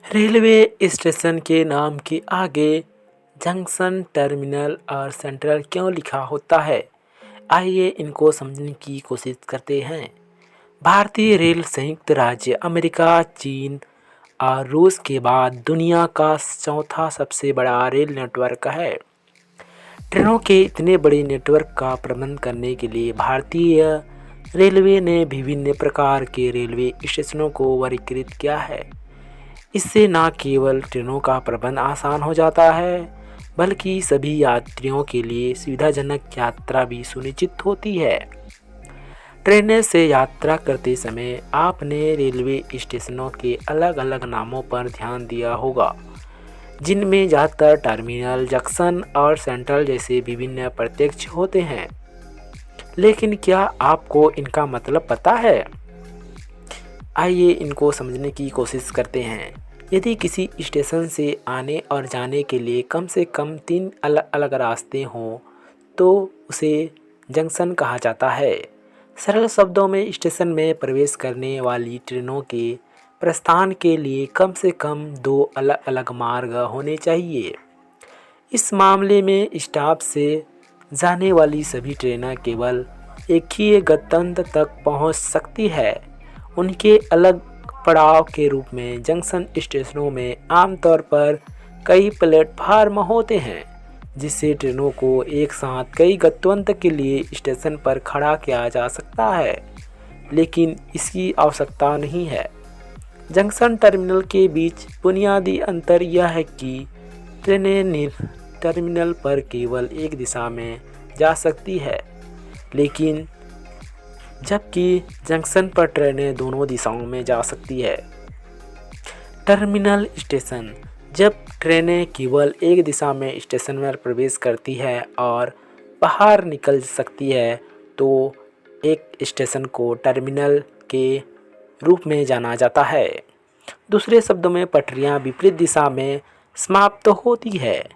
Railway station के नाम के आगे जंक्शन, टर्मिनल और सेंट्रल क्यों लिखा होता है? आइए इनको समझने की कोशिश करते हैं। भारतीय रेल संयुक्त राज्य अमेरिका, चीन और रूस के बाद दुनिया का चौथा सबसे बड़ा रेल नेटवर्क है। ट्रेनों के इतने बड़े नेटवर्क का प्रबंध करने के लिए भारतीय रेलवे ने विभिन्न प्रकार के रेलवे स्टेशनों को वर्गीकृत किया है। इससे न केवल ट्रेनों का प्रबंध आसान हो जाता है, बल्कि सभी यात्रियों के लिए सुविधाजनक यात्रा भी सुनिश्चित होती है। ट्रेन से यात्रा करते समय आपने रेलवे स्टेशनों के अलग अलग नामों पर ध्यान दिया होगा, जिनमें ज़्यादातर टर्मिनल, जंक्शन और सेंट्रल जैसे विभिन्न प्रत्यक्ष होते हैं। लेकिन क्या आपको इनका मतलब पता है? आइए इनको समझने की कोशिश करते हैं। यदि किसी स्टेशन से आने और जाने के लिए कम से कम 3 अलग अलग रास्ते हों तो उसे जंक्शन कहा जाता है। सरल शब्दों में स्टेशन में प्रवेश करने वाली ट्रेनों के प्रस्थान के लिए कम से कम 2 अलग अलग मार्ग होने चाहिए। इस मामले में स्टॉप से जाने वाली सभी ट्रेनें केवल एक ही गंतव्य तक पहुंच सकती है। उनके अलग पड़ाव के रूप में जंक्शन स्टेशनों में आमतौर पर कई प्लेटफार्म होते हैं, जिससे ट्रेनों को एक साथ कई गंतव्य के लिए स्टेशन पर खड़ा किया जा सकता है, लेकिन इसकी आवश्यकता नहीं है। जंक्शन टर्मिनल के बीच बुनियादी अंतर यह है कि ट्रेनें टर्मिनल पर केवल एक दिशा में जा सकती है, लेकिन जबकि जंक्शन पर ट्रेनें दोनों दिशाओं में जा सकती है। टर्मिनल स्टेशन: जब ट्रेनें केवल एक दिशा में स्टेशन में प्रवेश करती है और बाहर निकल सकती है तो एक स्टेशन को टर्मिनल के रूप में जाना जाता है। दूसरे शब्दों में पटरियां विपरीत दिशा में समाप्त होती है।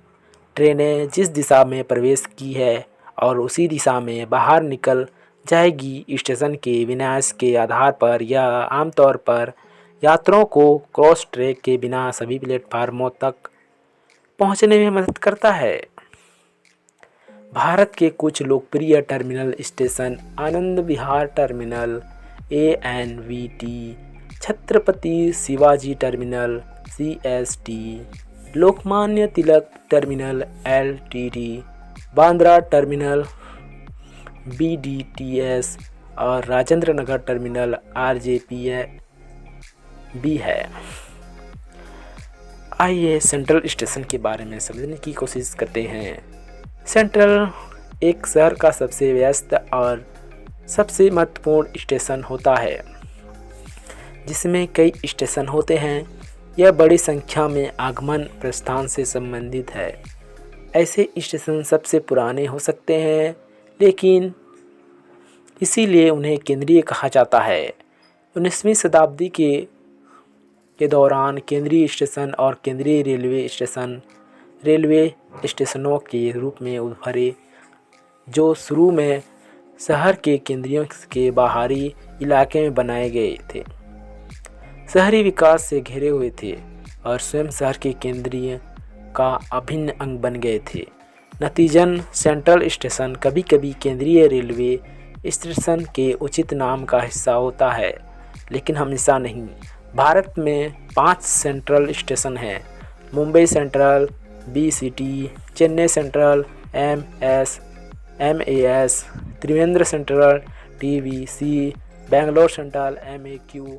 ट्रेनें जिस दिशा में प्रवेश की है और उसी दिशा में बाहर निकल जाएगी। स्टेशन के विन्यास के आधार पर यह आमतौर पर यात्रियों को क्रॉस ट्रैक के बिना सभी प्लेटफार्मों तक पहुंचने में मदद करता है। भारत के कुछ लोकप्रिय terminal station Anand Vihar terminal ANVT, Chhatrapati Shivaji terminal CST, Lokmanya Tilak terminal LTT, Bandra terminal BDTS और राजेंद्र नगर टर्मिनल RJP भी है। आइए सेंट्रल स्टेशन के बारे में समझने की कोशिश करते हैं। सेंट्रल एक शहर का सबसे व्यस्त और सबसे महत्वपूर्ण स्टेशन होता है, जिसमें कई स्टेशन होते हैं। यह बड़ी संख्या में आगमन प्रस्थान से संबंधित है। ऐसे स्टेशन सबसे पुराने हो सकते हैं, लेकिन इसीलिए उन्हें केंद्रीय कहा जाता है। 19वीं शताब्दी के दौरान केंद्रीय स्टेशन और केंद्रीय रेलवे स्टेशनों के रूप में उभरे, जो शुरू में शहर के केंद्रों के बाहरी इलाके में बनाए गए थे। शहरी विकास से घिरे हुए थे और स्वयं शहर के केंद्रीय का अभिन्न अंग बन गए थे। नतीजतन सेंट्रल स्टेशन कभी कभी केंद्रीय रेलवे स्टेशन के उचित नाम का हिस्सा होता है, लेकिन हमेशा नहीं। भारत में 5 सेंट्रल स्टेशन हैं: Mumbai central BCT, Chennai central MAS, Trivendra central TVC, Bangalore central MAQ